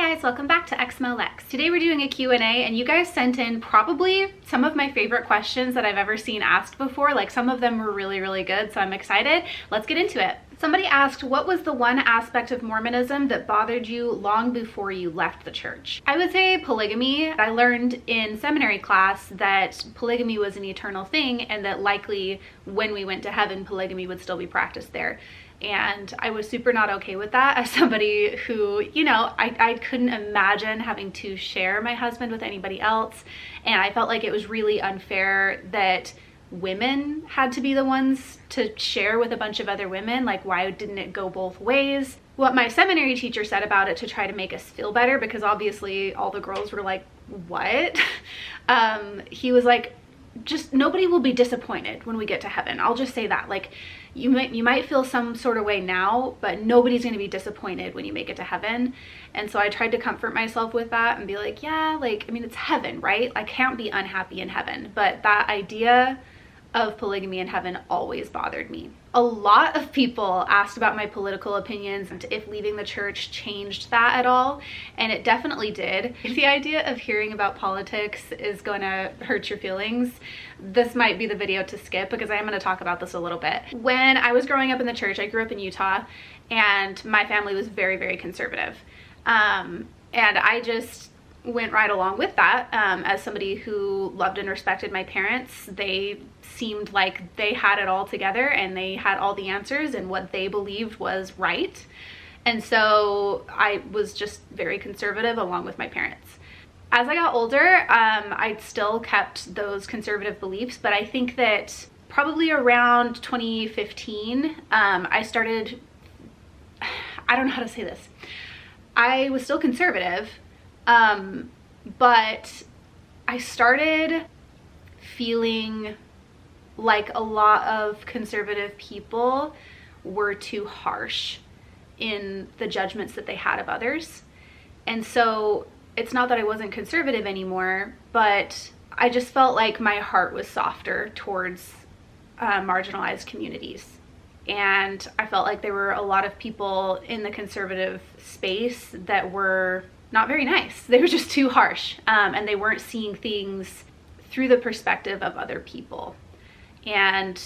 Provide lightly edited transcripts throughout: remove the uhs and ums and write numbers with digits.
guys, welcome back to Ex-Mormon. Today we're doing a Q&A and you guys sent in probably some of my favorite questions that I've ever seen asked before. Like some of them were really good, so I'm excited. Let's get into it. Somebody asked, what was the one aspect of Mormonism that bothered you long before you left the church? I would say polygamy. I learned in seminary class that polygamy was an eternal thing and that likely when we went to heaven, polygamy would still be practiced there. And I was super not okay with that as somebody who, you know, I couldn't imagine having to share my husband with anybody else. And I felt like it was really unfair that women had to be the ones to share with a bunch of other women. Like, why didn't it go both ways? What my seminary teacher said about it to try to make us feel better, because obviously all the girls were like, what? He was like, just nobody will be disappointed when we get to heaven. I'll just say that. Like, you might feel some sort of way now, but nobody's going to be disappointed when you make it to heaven. And so I tried to comfort myself with that and be like, yeah, like, I mean, it's heaven, right? I can't be unhappy in heaven. But that idea of polygamy in heaven always bothered me. A lot of people asked about my political opinions and if leaving the church changed that at all, and it definitely did. If the idea of hearing about politics is going to hurt your feelings, this might be the video to skip, because I am going to talk about this a little bit. When I was growing up in the church, I grew up in Utah, and my family was very conservative. And I just went right along with that. As somebody who loved and respected my parents, they seemed like they had it all together and they had all the answers and what they believed was right. And so I was just very conservative along with my parents. As I got older, I still kept those conservative beliefs, but I think that probably around 2015, I started, I don't know how to say this. I was still conservative, but I started feeling like a lot of conservative people were too harsh in the judgments that they had of others. And so it's not that I wasn't conservative anymore, but I just felt like my heart was softer towards marginalized communities. And I felt like there were a lot of people in the conservative space that were not very nice. They were just too harsh, and they weren't seeing things through the perspective of other people. And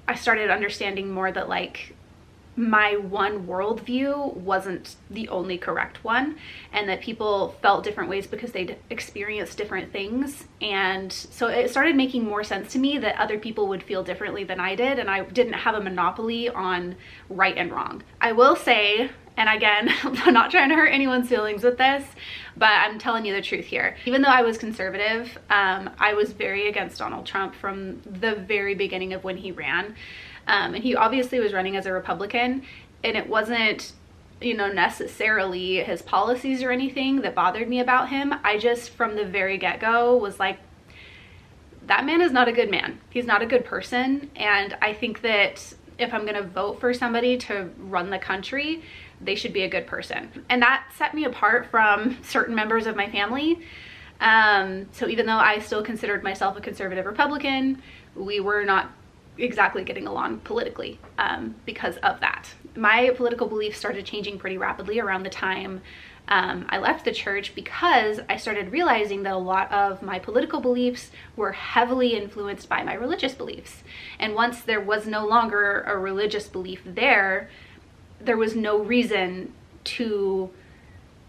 I started understanding more that, like, my one worldview wasn't the only correct one, and that people felt different ways because they'd experienced different things. And so it started making more sense to me that other people would feel differently than I did, and I didn't have a monopoly on right and wrong. I will say, and again, I'm not trying to hurt anyone's feelings with this, but I'm telling you the truth here. Even though I was conservative, I was very against Donald Trump from the very beginning of when he ran. And he obviously was running as a Republican, and it wasn't, you know, necessarily his policies or anything that bothered me about him. I just, from the very get-go, was like, that man is not a good man. He's not a good person. And I think that if I'm gonna vote for somebody to run the country, they should be a good person. And that set me apart from certain members of my family. So even though I still considered myself a conservative Republican, we were not exactly getting along politically because of that. My political beliefs started changing pretty rapidly around the time I left the church, because I started realizing that a lot of my political beliefs were heavily influenced by my religious beliefs. And once there was no longer a religious belief there was no reason to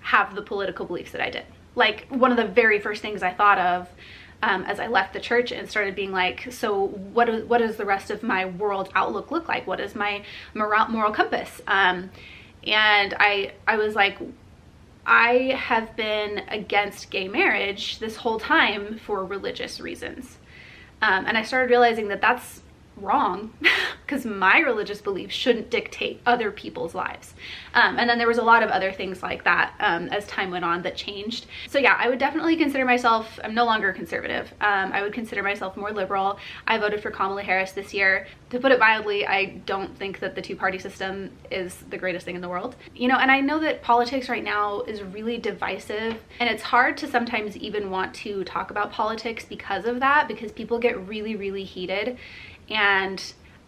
have the political beliefs that I did. Like, one of the very first things I thought of as I left the church and started being like, so what does the rest of my world outlook look like? What is my moral compass? And I was like, I have been against gay marriage this whole time for religious reasons. And I started realizing that that's wrong, because my religious beliefs shouldn't dictate other people's lives. And then there was a lot of other things like that as time went on that changed. So yeah, I would definitely consider myself, I'm no longer conservative. I would consider myself more liberal. I voted for Kamala Harris this year. To put it mildly, I don't think that the two-party system is the greatest thing in the world. You know, and I know that politics right now is really divisive, and it's hard to sometimes even want to talk about politics because of that, because people get really heated. And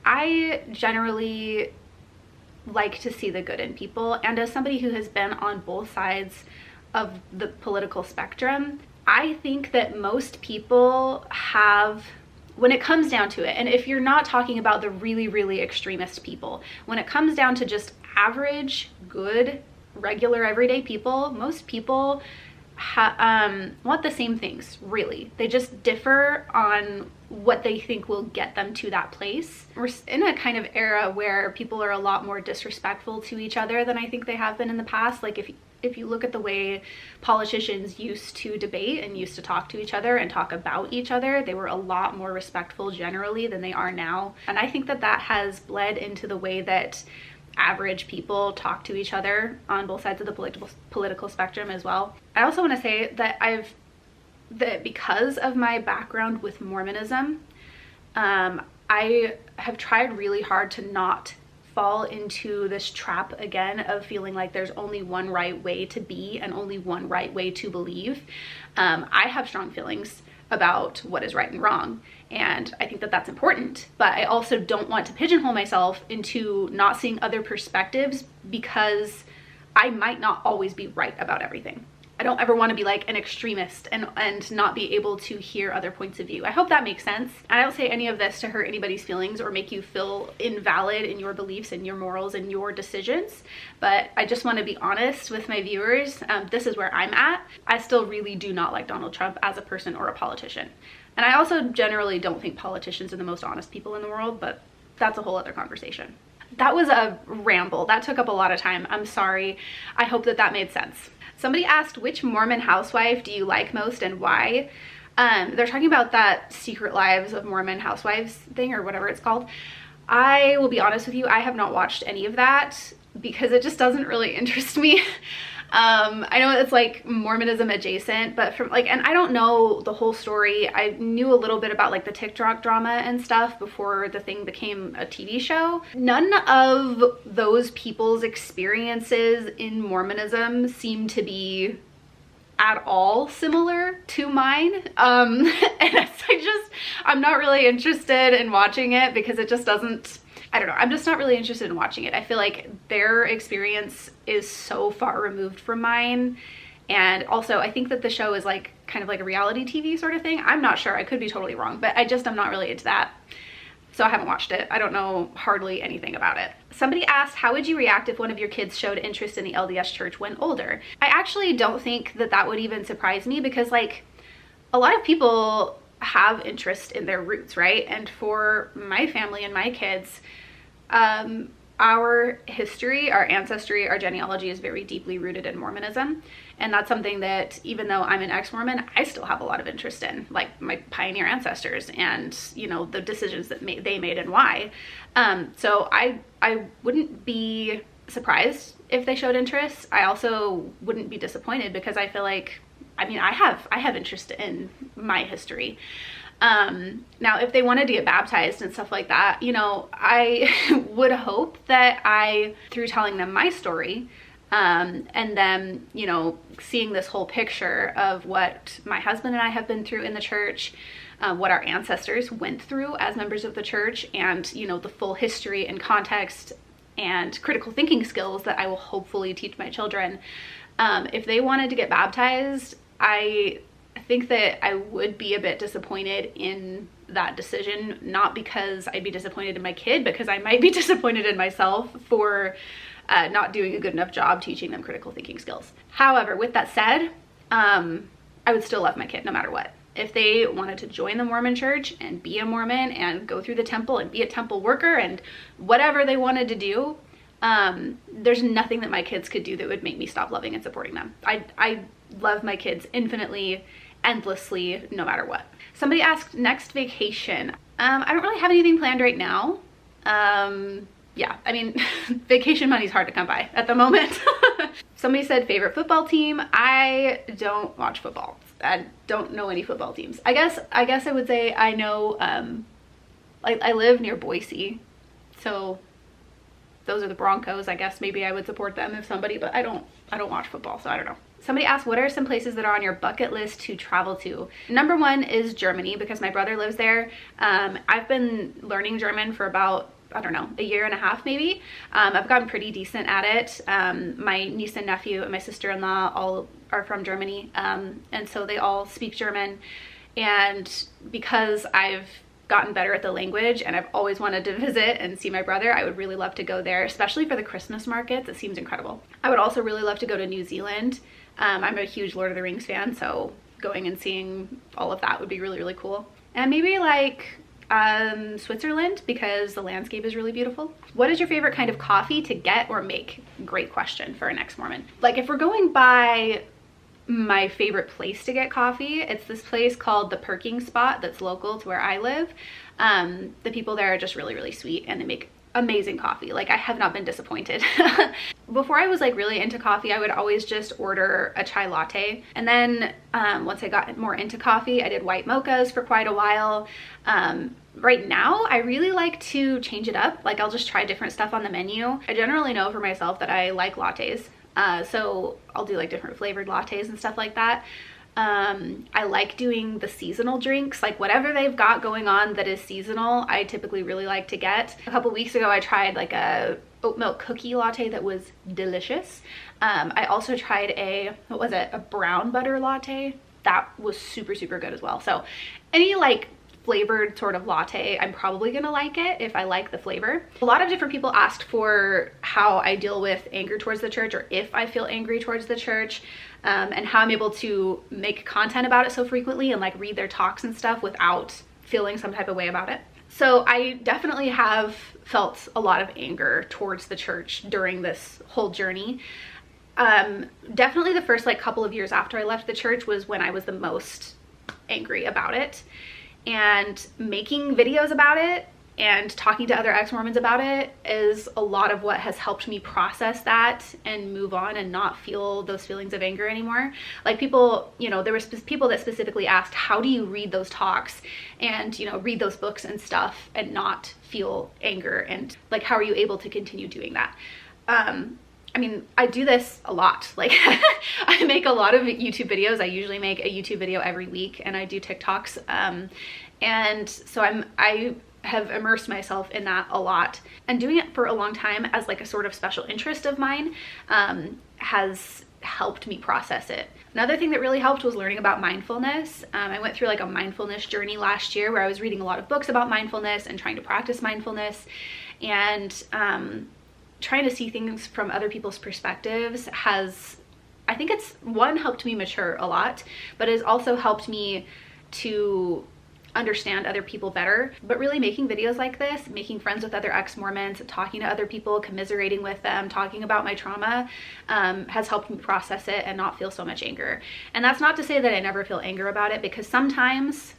I generally like to see the good in people, and as somebody who has been on both sides of the political spectrum, I think that most people have, when it comes down to it, and if you're not talking about the really, really extremist people, when it comes down to just average, good, regular, everyday people, most people want the same things, really. They just differ on what they think will get them to that place. We're in a kind of era where people are a lot more disrespectful to each other than I think they have been in the past. Like if you look at the way politicians used to debate and used to talk to each other and talk about each other, they were a lot more respectful generally than they are now. And I think that that has bled into the way that average people talk to each other on both sides of the political spectrum as well. I also want to say that because of my background with Mormonism, I have tried really hard to not fall into this trap again of feeling like there's only one right way to be and only one right way to believe. I have strong feelings about what is right and wrong, and I think that that's important, but I also don't want to pigeonhole myself into not seeing other perspectives because I might not always be right about everything. I don't ever want to be like an extremist and not be able to hear other points of view. I hope that makes sense. I don't say any of this to hurt anybody's feelings or make you feel invalid in your beliefs and your morals and your decisions, but I just want to be honest with my viewers. This is where I'm at. I still really do not like Donald Trump as a person or a politician. And I also generally don't think politicians are the most honest people in the world, but that's a whole other conversation. That was a ramble. That took up a lot of time. I'm sorry. I hope that that made sense. Somebody asked, which Mormon housewife do you like most and why? They're talking about that Secret Lives of Mormon Housewives thing or whatever it's called. I will be honest with you, I have not watched any of that because it just doesn't really interest me. I know it's like Mormonism adjacent, but and I don't know the whole story. I knew a little bit about like the TikTok drama and stuff before the thing became a TV show. None of those people's experiences in Mormonism seem to be at all similar to mine. And I'm not really interested in watching it because it just doesn't, I don't know, I'm just not really interested in watching it. I feel like their experience is so far removed from mine. And also I think that the show is like kind of like a reality TV sort of thing. I'm not sure, I could be totally wrong, but I'm not really into that. So I haven't watched it. I don't know hardly anything about it. Somebody asked, how would you react if one of your kids showed interest in the LDS church when older? I actually don't think that that would even surprise me because like a lot of people have interest in their roots, right? And for my family and my kids, our history, our ancestry, our genealogy is very deeply rooted in Mormonism. And that's something that even though I'm an ex-Mormon, I still have a lot of interest in, like my pioneer ancestors and, you know, the decisions that they made and why. So I wouldn't be surprised if they showed interest. I also wouldn't be disappointed because I feel like, I mean, I have interest in my history. Now if they wanted to get baptized and stuff like that, you know, I would hope that through telling them my story, and then, you know, seeing this whole picture of what my husband and I have been through in the church, what our ancestors went through as members of the church, and, you know, the full history and context and critical thinking skills that I will hopefully teach my children. If they wanted to get baptized, I think that I would be a bit disappointed in that decision, not because I'd be disappointed in my kid, because I might be disappointed in myself for not doing a good enough job teaching them critical thinking skills. However, with that said, I would still love my kid no matter what. If they wanted to join the Mormon church and be a Mormon and go through the temple and be a temple worker and whatever they wanted to do, there's nothing that my kids could do that would make me stop loving and supporting them. I love my kids infinitely, endlessly, no matter what. Somebody asked, next vacation. I don't really have anything planned right now. Yeah, I mean, vacation money's hard to come by at the moment. Somebody said favorite football team. I don't watch football. I don't know any football teams. I guess I would say I know, I live near Boise, so those are the Broncos. I guess maybe I would support them if somebody, but I don't watch football, so I don't know. Somebody asked, what are some places that are on your bucket list to travel to? Number one is Germany, because my brother lives there. I've been learning German for about I don't know, a year and a half maybe. I've gotten pretty decent at it. My niece and nephew and my sister-in-law all are from Germany, and so they all speak German. And because I've gotten better at the language and I've always wanted to visit and see my brother, I would really love to go there, especially for the Christmas markets. It seems incredible. I would also really love to go to New Zealand. I'm a huge Lord of the Rings fan, so going and seeing all of that would be really, really cool. And maybe like Switzerland, because the landscape is really beautiful. What is your favorite kind of coffee to get or make? Great question for an ex-Mormon. Like if we're going by my favorite place to get coffee, it's this place called the Perking Spot that's local to where I live. The people there are just really, really sweet, and they make amazing coffee. Like I have not been disappointed. Before I was like really into coffee, I would always just order a chai latte. And then once I got more into coffee, I did white mochas for quite a while. Right now, I really like to change it up. Like I'll just try different stuff on the menu. I generally know for myself that I like lattes. So I'll do like different flavored lattes and stuff like that. I like doing the seasonal drinks, like whatever they've got going on that is seasonal, I typically really like to get. A couple weeks ago, I tried like a oat milk cookie latte that was delicious. I also tried a brown butter latte. That was super, super good as well. So any like flavored sort of latte, I'm probably gonna like it if I like the flavor. A lot of different people asked for how I deal with anger towards the church, or if I feel angry towards the church, and how I'm able to make content about it so frequently and like read their talks and stuff without feeling some type of way about it. So I definitely have felt a lot of anger towards the church during this whole journey. Definitely the first like couple of years after I left the church was when I was the most angry about it. And making videos about it and talking to other ex-Mormons about it is a lot of what has helped me process that and move on and not feel those feelings of anger anymore. Like people, you know, there were people that specifically asked, how do you read those talks and, you know, read those books and stuff and not feel anger? And like, how are you able to continue doing that? I mean, I do this a lot. Like I make a lot of YouTube videos. I usually make a YouTube video every week, and I do TikToks. And so I have immersed myself in that a lot, and doing it for a long time as like a sort of special interest of mine has helped me process it. Another thing that really helped was learning about mindfulness. I went through like a mindfulness journey last year where I was reading a lot of books about mindfulness and trying to practice mindfulness, and trying to see things from other people's perspectives has, I think it's helped me mature a lot, but it's also helped me to understand other people better. But really making videos like this, making friends with other ex-Mormons, talking to other people, commiserating with them, talking about my trauma, has helped me process it and not feel so much anger. And that's not to say that I never feel anger about it, because sometimes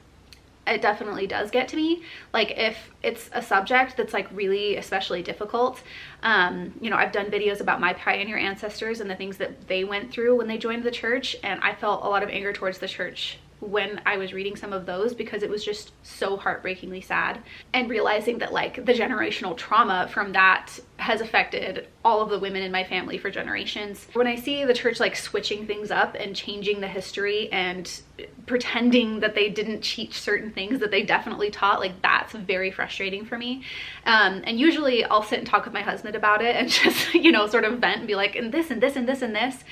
it definitely does get to me. Like if it's a subject that's like really especially difficult, you know, I've done videos about my pioneer ancestors and the things that they went through when they joined the church, and I felt a lot of anger towards the church when I was reading some of those, because it was just so heartbreakingly sad, and realizing that like the generational trauma from that has affected all of the women in my family for generations. When I see the church like switching things up and changing the history and pretending that they didn't teach certain things that they definitely taught, like that's very frustrating for me. And usually I'll sit and talk with my husband about it and just, you know, sort of vent and be like, and this and this and this and this,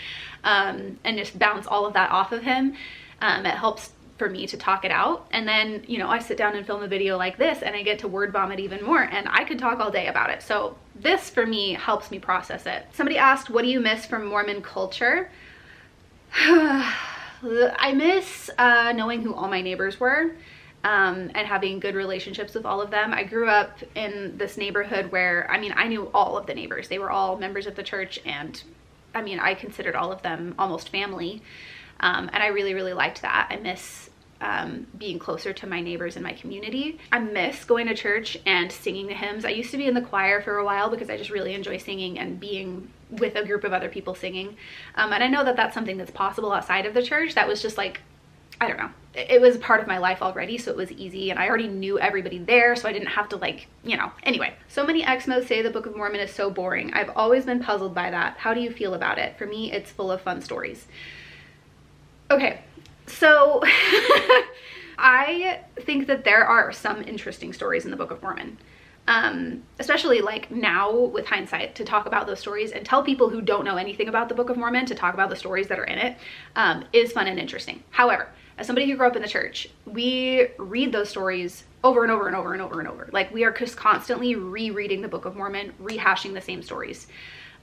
and just bounce all of that off of him. It helps for me to talk it out. And then, you know, I sit down and film a video like this and I get to word vomit even more, and I could talk all day about it. So this for me helps me process it. Somebody asked, what do you miss from Mormon culture? I miss knowing who all my neighbors were, and having good relationships with all of them. I grew up in this neighborhood where, I mean, I knew all of the neighbors. They were all members of the church, and I mean, I considered all of them almost family. And I really, really liked that. I miss being closer to my neighbors in my community. I miss going to church and singing the hymns. I used to be in the choir for a while because I just really enjoy singing and being with a group of other people singing. And I know that that's something that's possible outside of the church. That was just like, I don't know. It was part of my life already, so it was easy, and I already knew everybody there, so I didn't have to like, you know. Anyway, so many ex-Mos say the Book of Mormon is so boring. I've always been puzzled by that. How do you feel about it? For me, it's full of fun stories. Okay, so I think that there are some interesting stories in the Book of Mormon. especially like now with hindsight, to talk about those stories and tell people who don't know anything about the Book of Mormon to talk about the stories that are in it, is fun and interesting. However, as somebody who grew up in the church, we read those stories over and over and over and over and over. Like, we are just constantly rereading the Book of Mormon, rehashing the same stories.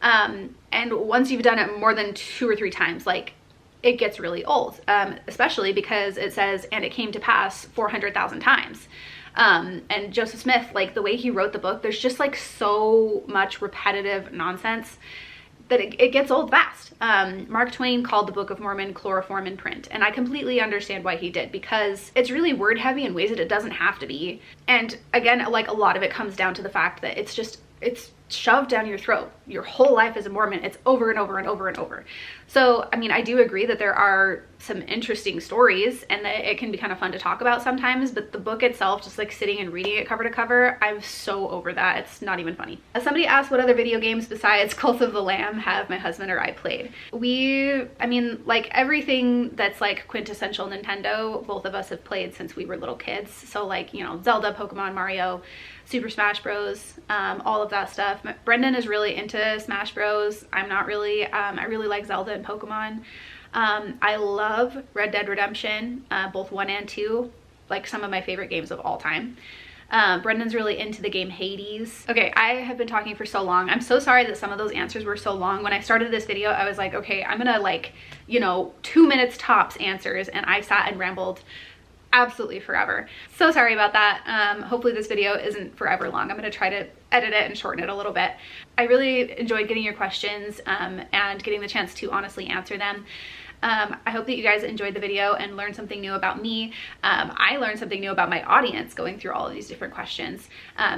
And once you've done it more than 2 or 3 times, like, it gets really old, especially because it says, and it came to pass 400,000 times. And Joseph Smith, like, the way he wrote the book, there's just like so much repetitive nonsense that it gets old fast. Mark Twain called the Book of Mormon chloroform in print, and I completely understand why he did, because it's really word heavy in ways that it doesn't have to be. And again, like, a lot of it comes down to the fact that it's shoved down your throat. Your whole life as a Mormon, it's over and over and over and over. So, I mean, I do agree that there are some interesting stories and that it can be kind of fun to talk about sometimes, but the book itself, just like sitting and reading it cover to cover, I'm so over that. It's not even funny. Somebody asked what other video games besides Cult of the Lamb have my husband or I played. I mean, like, everything that's like quintessential Nintendo, both of us have played since we were little kids. So, like, you know, Zelda, Pokemon, Mario, Super Smash Bros, all of that stuff. Brendan is really into Smash Bros. I'm not really. I really like Zelda and Pokemon. I love Red Dead Redemption, both 1 and 2, like some of my favorite games of all time. Brendan's really into the game Hades. Okay, I have been talking for so long. I'm so sorry that some of those answers were so long. When I started this video, I was like, okay, I'm gonna, like, you know, 2 minutes tops answers, and I sat and rambled absolutely forever. So sorry about that. Hopefully this video isn't forever long. I'm gonna try to edit it and shorten it a little bit. I really enjoyed getting your questions and getting the chance to honestly answer them. I hope that you guys enjoyed the video and learned something new about me. I learned something new about my audience going through all of these different questions.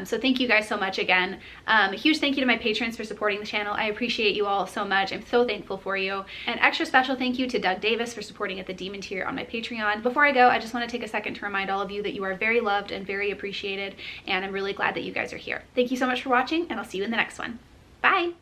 So thank you guys so much again. A huge thank you to my patrons for supporting the channel. I appreciate you all so much. I'm so thankful for you. An extra special thank you to Doug Davis for supporting at the Demon tier on my Patreon. Before I go, I just want to take a second to remind all of you that you are very loved and very appreciated, and I'm really glad that you guys are here. Thank you so much for watching, and I'll see you in the next one. Bye!